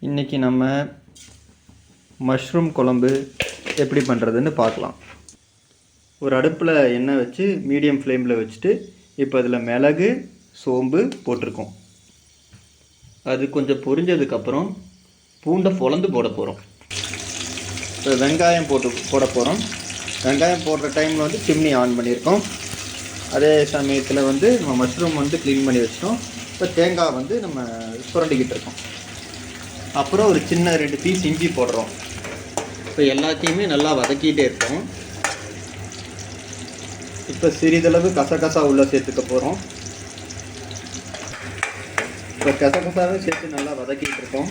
இன்றைக்கி நம்ம மஷ்ரூம் குழம்பு எப்படி பண்ணுறதுன்னு பார்க்கலாம். ஒரு அடுப்பில் எண்ணெய் வச்சு மீடியம் ஃப்ளேமில் வச்சுட்டு இப்போ அதில் மிளகு சோம்பு போட்டிருக்கோம். அது கொஞ்சம் பொரிஞ்சதுக்கப்புறம் பூண்டை பொலந்து போட போகிறோம். இப்போ வெங்காயம் போட போகிறோம். வெங்காயம் போடுற டைமில் வந்து சிம்னி ஆன் பண்ணியிருக்கோம். அதே சமயத்தில் வந்து நம்ம மஷ்ரூம் வந்து க்ளீன் பண்ணி வச்சிட்டோம். இப்போ தேங்காய் வந்து நம்ம சுரண்டிக்கிட்டு இருக்கோம். அப்புறம் ஒரு சின்ன 2 பீஸ் இஞ்சி போடுறோம். இப்போ எல்லாத்தையுமே நல்லா வதக்கிட்டே இருக்கோம். இப்போ சிறிதளவு கசகசா உள்ளே சேர்த்துக்க போகிறோம். இப்போ கசகசாவே சேர்த்து நல்லா வதக்கிட்டு இருக்கோம்.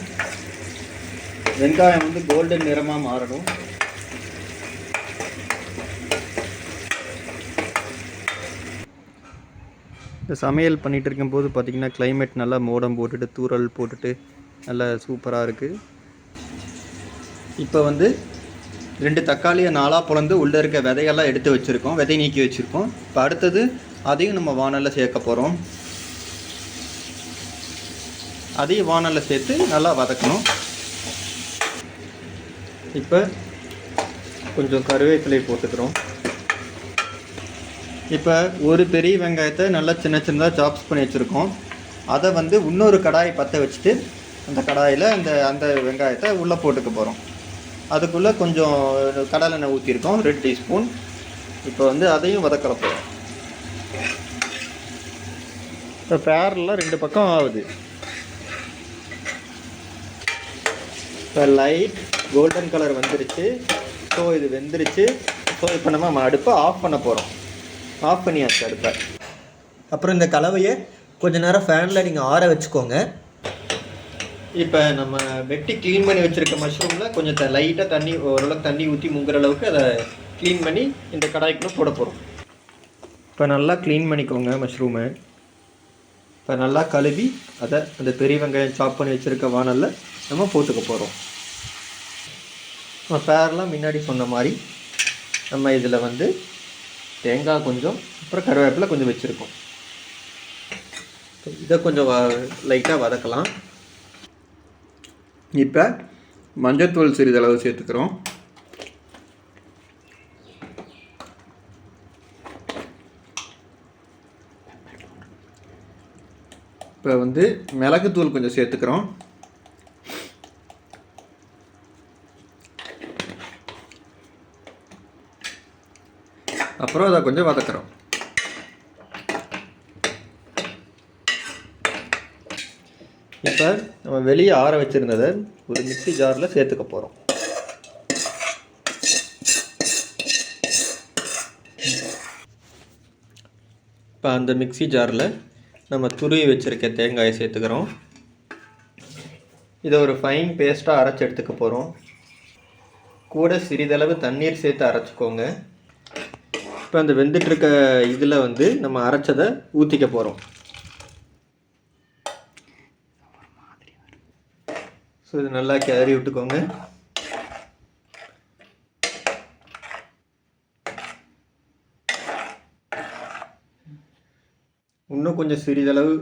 வெங்காயம் வந்து கோல்டன் நிறமாக மாறணும். இந்த சமையல் பண்ணிகிட்டு இருக்கும்போது பார்த்திங்கன்னா கிளைமேட் நல்லா மோடம் போட்டுட்டு தூறல் போட்டுட்டு நல்லா சூப்பராக இருக்குது. இப்போ வந்து 2 தக்காளியை 4ஆக பிளந்து உள்ளே இருக்க விதையெல்லாம் எடுத்து வச்சுருக்கோம், விதை நீக்கி வச்சுருக்கோம். இப்போ அடுத்தது அதையும் நம்ம வானலில் சேர்க்க போகிறோம். அதையும் வானலில் சேர்த்து நல்லா வதக்கணும். இப்போ கொஞ்சம் கருவேப்பிலை போட்டுக்கிறோம். இப்போ ஒரு பெரிய வெங்காயத்தை நல்லா சின்ன சின்னதாக சாப்ஸ் பண்ணி வச்சுருக்கோம். அதை வந்து இன்னொரு கடாயை பற்ற வச்சுட்டு அந்த கடாயில் அந்த வெங்காயத்தை உள்ளே போட்டுக்க போகிறோம். அதுக்குள்ளே கொஞ்சம் கடலெண்ணெய் ஊற்றிருக்கோம், 2 டீஸ்பூன். இப்போ வந்து அதையும் வதக்க போகிறோம். இப்போ பேரெல்லாம் 2 பக்கம் ஆகுது. இப்போ லைட் கோல்டன் கலர் வந்துருச்சு. ஸோ இது வெந்துருச்சு. ஸோ இப்போ நம்ம அடுப்பை ஆஃப் பண்ண போகிறோம். ஆஃப் பண்ணியாச்சு அடுப்பை. அப்புறம் இந்த கலவையை கொஞ்சம் நேரம் ஃபேனில் நீங்கள் ஆற வச்சுக்கோங்க. இப்போ நம்ம வெட்டி க்ளீன் பண்ணி வச்சுருக்க மஷ்ரூமில் கொஞ்சம் லைட்டாக தண்ணி, ஓரளவுக்கு தண்ணி ஊற்றி முங்குற அளவுக்கு அதை க்ளீன் பண்ணி இந்த கடாய்க்குள்ளே போட போகிறோம். இப்போ நல்லா க்ளீன் பண்ணிக்கோங்க மஷ்ரூமை. இப்போ நல்லா கழுவி அதை அந்த பெரிய வெங்காயம் சாப் பண்ணி வச்சுருக்க வானலில் நம்ம போட்டுக்க போகிறோம். நம்ம பேரெலாம் முன்னாடி சொன்ன மாதிரி நம்ம இதில் வந்து தேங்காய் கொஞ்சம், அப்புறம் கருவேப்பிலை கொஞ்சம் வச்சுருக்கோம். இதை கொஞ்சம் லைட்டாக வதக்கலாம். இப்போ மஞ்சத்தூள் சிறிதளவு சேர்த்துக்கிறோம். இப்போ வந்து மிளகுத்தூள் கொஞ்சம் சேர்த்துக்கிறோம். அப்புறம் அதை கொஞ்சம் வதக்குறோம். இப்போ நம்ம வெளியே ஆற வச்சுருந்ததை ஒரு மிக்ஸி ஜாரில் சேர்த்துக்க போகிறோம். இப்போ அந்த மிக்ஸி ஜாரில் நம்ம துருவி வச்சுருக்க தேங்காயை சேர்த்துக்கிறோம். இதை ஒரு ஃபைன் பேஸ்ட்டாக அரைச்சி எடுத்துக்க போகிறோம். கூட சிறிதளவு தண்ணீர் சேர்த்து அரைச்சிக்கோங்க. இப்போ அந்த வெந்துட்டுருக்க இதில் வந்து நம்ம அரைச்சதை ஊற்றிக்க போகிறோம். ஸோ இது நல்லா கிளறி விட்டுக்கோங்க. இன்னும் கொஞ்சம் சிறிதளவு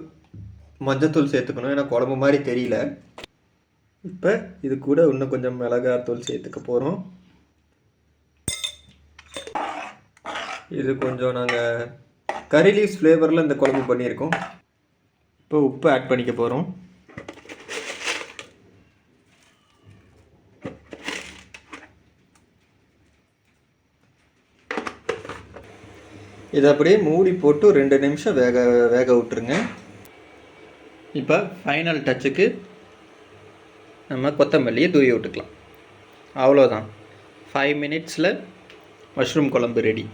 மஞ்சத்தூள் சேர்த்துக்கணும், ஏன்னா குழம்பு மாதிரி தெரியல. இப்போ இது கூட இன்னும் கொஞ்சம் மிளகாத்தூள் சேர்த்துக்க போகிறோம். இது கொஞ்சம் நாங்கள் கறி லீவ்ஸ் ஃப்ளேவரில் இந்த குழம்பு பண்ணியிருக்கோம். இப்போ உப்பு ஆட் பண்ணிக்க போகிறோம். இதை அப்படியே மூடி போட்டு 2 நிமிஷம் வேக விட்டுருங்க. இப்போ ஃபைனல் டச்சுக்கு நம்ம கொத்தமல்லியை தூவி விட்டுக்கலாம். அவ்வளோதான். 5 மினிட்ஸில் மஷ்ரூம் குழம்பு ரெடி.